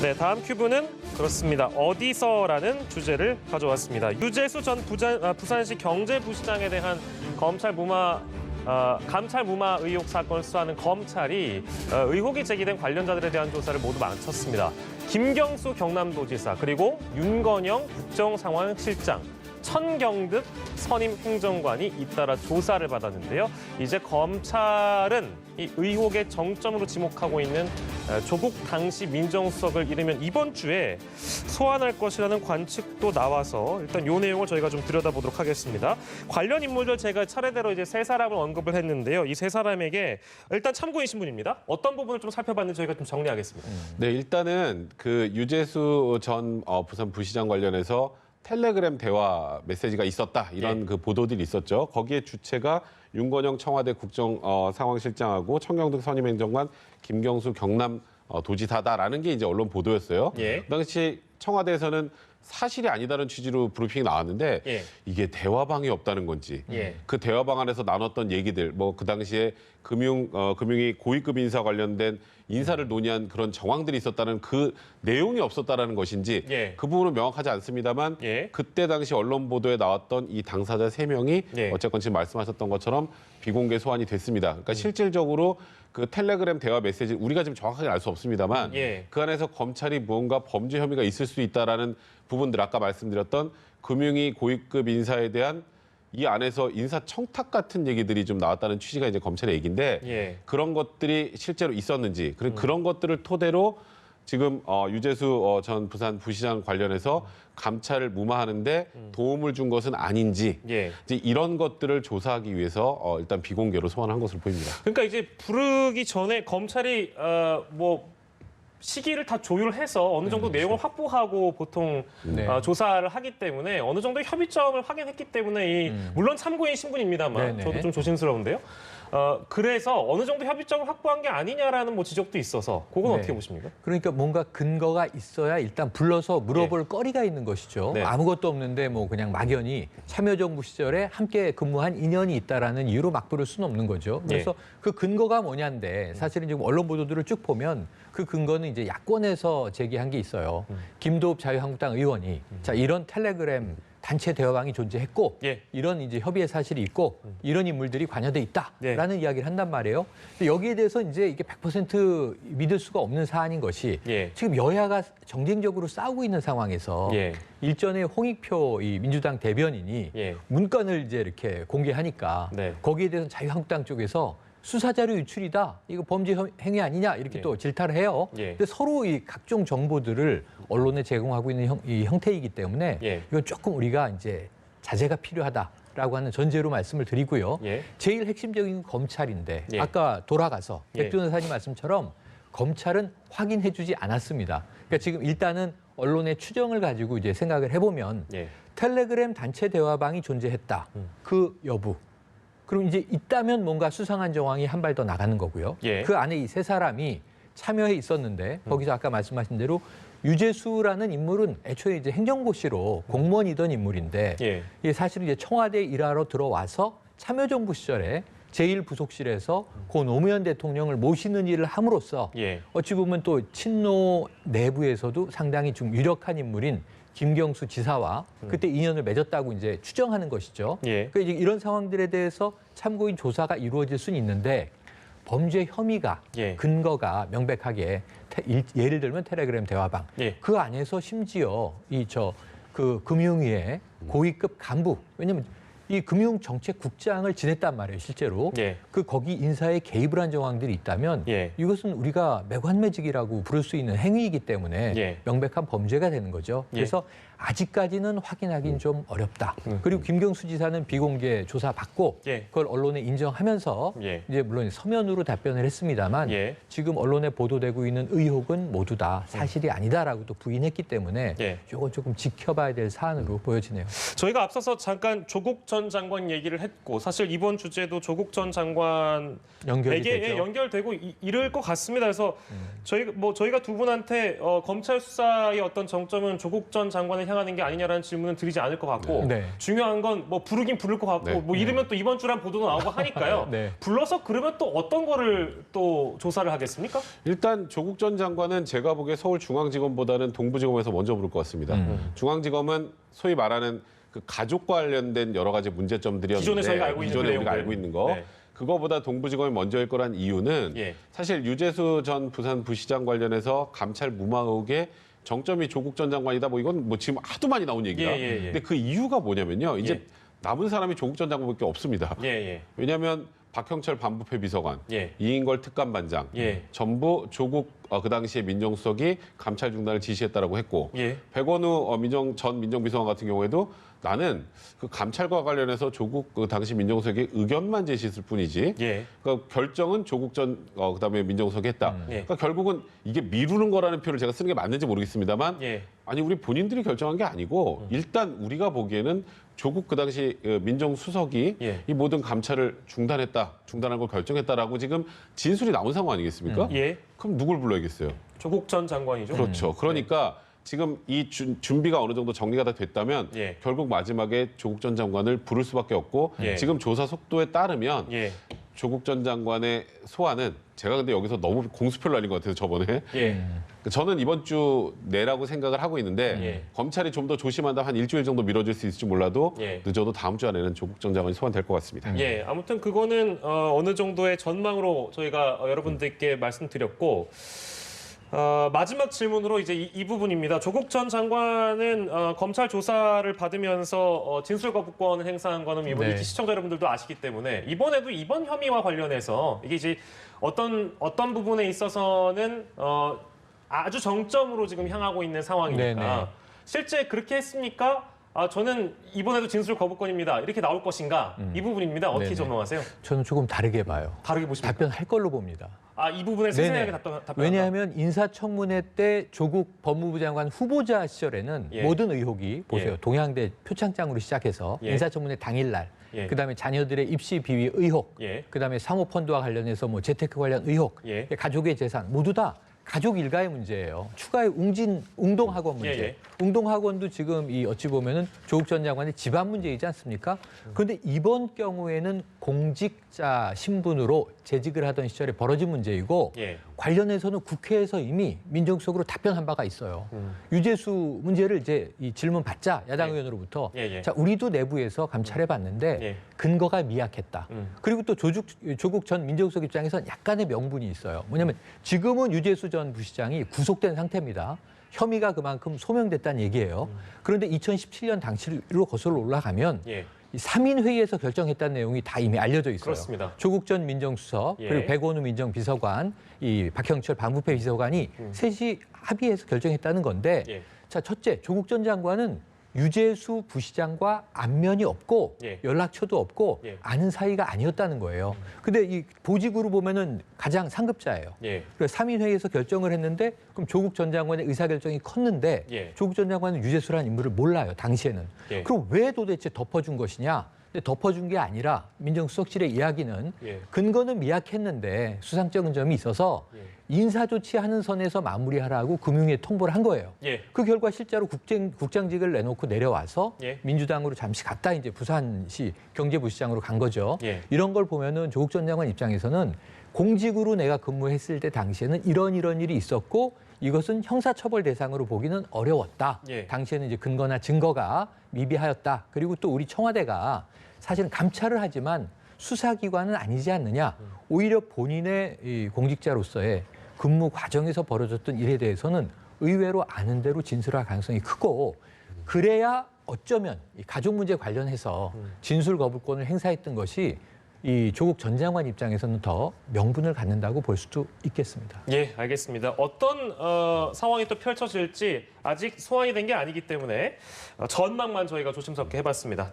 네, 다음 큐브는 그렇습니다. 어디서라는 주제를 가져왔습니다. 유재수 전 부산시 경제부시장에 대한 감찰 무마 의혹 사건을 수사하는 검찰이 의혹이 제기된 관련자들에 대한 조사를 모두 마쳤습니다. 김경수 경남도지사 그리고 윤건영 국정상황실장, 천경득 선임 행정관이 잇따라 조사를 받았는데요. 이제 검찰은 이 의혹의 정점으로 지목하고 있는 조국 당시 민정수석을 이르면 이번 주에 소환할 것이라는 관측도 나와서 일단 이 내용을 저희가 좀 들여다보도록 하겠습니다. 관련 인물들 제가 차례대로 이제 세 사람을 언급을 했는데요. 이 세 사람에게 일단 참고인 신분입니다. 어떤 부분을 좀 살펴봤는지 저희가 좀 정리하겠습니다. 네, 일단은 그 유재수 전 부산 부시장 관련해서 텔레그램 대화 메시지가 있었다 이런 그 보도들이 있었죠. 거기에 주체가 윤건영 청와대 국정상황실장하고 천경득 선임행정관, 김경수 경남 도지사다라는 게 이제 언론 보도였어요. 그 당시 청와대에서는 사실이 아니다는 취지로 브리핑이 나왔는데 이게 대화방이 없다는 건지 그 대화방 안에서 나눴던 얘기들 뭐 그 당시에 금융위 고위급 인사 관련된 인사를 논의한 그런 정황들이 있었다는 그 내용이 없었다라는 것인지 그 부분은 명확하지 않습니다만 그때 당시 언론 보도에 나왔던 이 당사자 3명이 어쨌건 지금 말씀하셨던 것처럼 비공개 소환이 됐습니다. 그러니까 실질적으로 그 텔레그램 대화 메시지 우리가 지금 정확하게 알 수 없습니다만 그 안에서 검찰이 무언가 범죄 혐의가 있을 수 있다라는 부분들 아까 말씀드렸던 금융위 고위급 인사에 대한 이 안에서 인사 청탁 같은 얘기들이 좀 나왔다는 취지가 이제 검찰의 얘기인데 그런 것들이 실제로 있었는지 그리고 그런 것들을 토대로 지금 유재수 전 부산 부시장 관련해서 감찰을 무마하는데 도움을 준 것은 아닌지 이제 이런 것들을 조사하기 위해서 일단 비공개로 소환한 것으로 보입니다. 그러니까 이제 부르기 전에 검찰이 시기를 다 조율해서 어느 정도 내용을 확보하고 보통 조사를 하기 때문에 어느 정도 협의점을 확인했기 때문에 물론 참고인 신분입니다만 저도 좀 조심스러운데요. 그래서 어느 정도 협의점을 확보한 게 아니냐라는 뭐 지적도 있어서 그건 어떻게 보십니까? 그러니까 뭔가 근거가 있어야 일단 불러서 물어볼 거리가 있는 것이죠. 아무것도 없는데 뭐 그냥 막연히 참여정부 시절에 함께 근무한 인연이 있다라는 이유로 막 부를 수는 없는 거죠. 그래서 그 근거가 뭐냐인데 사실은 지금 언론 보도들을 쭉 보면 그 근거는 이제 야권에서 제기한 게 있어요. 김도읍 자유한국당 의원이 자 이런 텔레그램 단체 대화방이 존재했고 이런 이제 협의의 사실이 있고 이런 인물들이 관여돼 있다라는 이야기를 한단 말이에요. 근데 여기에 대해서 이제 이게 100% 믿을 수가 없는 사안인 것이 지금 여야가 정쟁적으로 싸우고 있는 상황에서 일전에 홍익표 이 민주당 대변인이 문건을 이제 이렇게 공개하니까 거기에 대해서 자유한국당 쪽에서 수사자료 유출이다. 이거 범죄 행위 아니냐 이렇게 또 질타를 해요. 근데 서로 이 각종 정보들을 언론에 제공하고 있는 이 형태이기 때문에 이건 조금 우리가 이제 자제가 필요하다라고 하는 전제로 말씀을 드리고요. 제일 핵심적인 검찰인데 아까 돌아가서 백 변호사님 말씀처럼 검찰은 확인해주지 않았습니다. 그러니까 지금 일단은 언론의 추정을 가지고 이제 생각을 해보면 텔레그램 단체 대화방이 존재했다. 그 여부. 그럼 이제 있다면 뭔가 수상한 정황이 한 발 더 나가는 거고요. 그 안에 이 세 사람이 참여해 있었는데 거기서 아까 말씀하신 대로 유재수라는 인물은 애초에 이제 행정고시로 공무원이던 인물인데 이게 사실은 이제 청와대에 일하러 들어와서 참여정부 시절에 제1부속실에서 고 노무현 대통령을 모시는 일을 함으로써 어찌 보면 또 친노 내부에서도 상당히 좀 유력한 인물인 김경수 지사와 그때 인연을 맺었다고 이제 추정하는 것이죠. 그러니까 이제 이런 상황들에 대해서 참고인 조사가 이루어질 수는 있는데 범죄 혐의가 근거가 명백하게 예를 들면 텔레그램 대화방 그 안에서 심지어 그 금융위의 고위급 간부 왜냐하면 이 금융정책국장을 지냈단 말이에요, 실제로. 거기 인사에 개입을 한 정황들이 있다면 이것은 우리가 매관매직이라고 부를 수 있는 행위이기 때문에 명백한 범죄가 되는 거죠. 그래서 아직까지는 확인하기는 좀 어렵다. 그리고 김경수 지사는 비공개 조사 받고 그걸 언론에 인정하면서 이제 물론 서면으로 답변을 했습니다만 지금 언론에 보도되고 있는 의혹은 모두 다 사실이 아니다라고 또 부인했기 때문에 이건 조금 지켜봐야 될 사안으로 보여지네요. 저희가 앞서서 잠깐 조국 전 전 장관 얘기를 했고 사실 이번 주제도 조국 전 장관에게 연결이 되죠. 연결되고 이럴 것 같습니다. 그래서 저희가 두 분한테 검찰 수사의 어떤 정점은 조국 전 장관을 향하는 게 아니냐라는 질문은 드리지 않을 것 같고 네. 중요한 건 뭐 부르긴 부를 것 같고 네. 뭐 이러면 또 이번 주란 보도도 나오고 하니까요. 네. 불러서 그러면 또 어떤 거를 또 조사를 하겠습니까? 일단 조국 전 장관은 제가 보기에 서울중앙지검보다는 동부지검에서 먼저 부를 것 같습니다. 중앙지검은 소위 말하는 그 가족과 관련된 여러 가지 문제점들이었는데 기존에 저희가 알고 있는 기존에 우리가 내용들. 알고 있는 거 네. 그거보다 동부지검이 먼저일 거란 이유는 예. 사실 유재수 전 부산 부시장 관련해서 감찰 무마 의혹에 정점이 조국 전 장관이다. 뭐 이건 뭐 지금 하도 많이 나온 얘기다. 예. 근데 그 이유가 뭐냐면요. 이제 예. 남은 사람이 조국 전 장관밖에 없습니다. 예. 왜냐하면 박형철 반부패 비서관, 예. 이인걸 특감반장, 예. 전부 조국 그 당시에 민정수석이 감찰 중단을 지시했다라고 했고, 예. 백원우 전 민정비서관 같은 경우에도 나는 그 감찰과 관련해서 조국 그 당시 민정수석의 의견만 제시했을 뿐이지, 예. 그 결정은 조국 전 그다음에 민정수석이 했다. 예. 그러니까 결국은 이게 미루는 거라는 표현을 제가 쓰는 게 맞는지 모르겠습니다만, 예. 아니 우리 본인들이 결정한 게 아니고 일단 우리가 보기에는 조국 그 당시 민정수석이 예. 이 모든 감찰을 중단한 걸 결정했다라고 지금 진술이 나온 상황 아니겠습니까? 예. 그럼 누굴 불러야겠어요? 조국 전 장관이죠. 그렇죠. 그러니까 지금 이 준비가 어느 정도 정리가 다 됐다면 예. 결국 마지막에 조국 전 장관을 부를 수밖에 없고 예. 지금 조사 속도에 따르면 예. 조국 전 장관의 소환은 제가 근데 여기서 너무 공수표를 날린 것 같아서 저번에 예. 저는 이번 주 내라고 생각을 하고 있는데 예. 검찰이 좀 더 조심한다 한 일주일 정도 미뤄질 수 있을지 몰라도 예. 늦어도 다음 주 안에는 조국 전 장관이 소환될 것 같습니다. 예, 아무튼 그거는 어느 정도의 전망으로 저희가 여러분들께 말씀드렸고 마지막 질문으로 이제 이 부분입니다. 조국 전 장관은 검찰 조사를 받으면서 진술 거부권을 행사한 거는 이번 네. 시청자 여러분들도 아시기 때문에 이번에도 이번 혐의와 관련해서 이게 이제 어떤 부분에 있어서는 아주 정점으로 지금 향하고 있는 상황이니까 네네. 실제 그렇게 했습니까? 저는 이번에도 진술 거부권입니다. 이렇게 나올 것인가? 이 부분입니다. 어떻게 네네. 전망하세요? 저는 조금 다르게 봐요. 다르게 보십니까? 답변할 걸로 봅니다. 이 부분에 네네. 세세하게 답변한다. 왜냐하면 인사청문회 때 조국 법무부 장관 후보자 시절에는 예. 모든 의혹이 보세요. 예. 동양대 표창장으로 시작해서 예. 인사청문회 당일날 예. 그다음에 자녀들의 입시 비위 의혹 예. 그다음에 사모펀드와 관련해서 뭐 재테크 관련 의혹 예. 가족의 재산 모두 다 가족 일가의 문제예요. 추가의 웅동학원 문제. 예. 웅동학원도 지금 어찌 보면은 조국 전 장관의 집안 문제이지 않습니까? 그런데 이번 경우에는 공직자 신분으로 재직을 하던 시절에 벌어진 문제이고 예. 관련해서는 국회에서 이미 민정수석으로 답변한 바가 있어요. 유재수 문제를 이제 이 질문 받자 야당 예. 의원으로부터 예. 자 우리도 내부에서 감찰해 봤는데 예. 근거가 미약했다. 음. 그리고 또 조국 전 민정수석 입장에서는 약간의 명분이 있어요. 뭐냐면 지금은 유재수 전 부시장이 구속된 상태입니다. 혐의가 그만큼 소명됐다는 얘기예요. 그런데 2017년 당시로 거슬러 올라가면 예. 이 3인 회의에서 결정했다는 내용이 다 이미 알려져 있어요. 그렇습니다. 조국 전 민정수석 예. 그리고 백원우 민정비서관, 이 박형철 반부패 비서관이 셋이 합의해서 결정했다는 건데, 예. 자 첫째 조국 전 장관은 유재수 부시장과 안면이 없고 예. 연락처도 없고 예. 아는 사이가 아니었다는 거예요. 근데 이 보직으로 보면은 가장 상급자예요. 예. 그래서 3인 회의에서 결정을 했는데 그럼 조국 전 장관의 의사결정이 컸는데 예. 조국 전 장관은 유재수라는 인물을 몰라요. 당시에는. 예. 그럼 왜 도대체 덮어준 것이냐? 근데 덮어준 게 아니라 민정수석실의 이야기는 예. 근거는 미약했는데 수상적인 점이 있어서 예. 인사조치하는 선에서 마무리하라고 금융위에 통보를 한 거예요. 예. 그 결과 실제로 국장직을 내놓고 내려와서 예. 민주당으로 잠시 갔다 이제 부산시 경제부시장으로 간 거죠. 예. 이런 걸 보면은 조국 전 장관 입장에서는 공직으로 내가 근무했을 때 당시에는 이런 일이 있었고 이것은 형사처벌 대상으로 보기는 어려웠다. 예. 당시에는 이제 근거나 증거가 미비하였다. 그리고 또 우리 청와대가 사실은 감찰을 하지만 수사기관은 아니지 않느냐. 오히려 본인의 이 공직자로서의 근무 과정에서 벌어졌던 일에 대해서는 의외로 아는 대로 진술할 가능성이 크고 그래야 어쩌면 이 가족 문제 관련해서 진술 거부권을 행사했던 것이 이 조국 전 장관 입장에서는 더 명분을 갖는다고 볼 수도 있겠습니다. 예, 알겠습니다. 어떤 상황이 또 펼쳐질지 아직 소환이 된 게 아니기 때문에 전망만 저희가 조심스럽게 해봤습니다.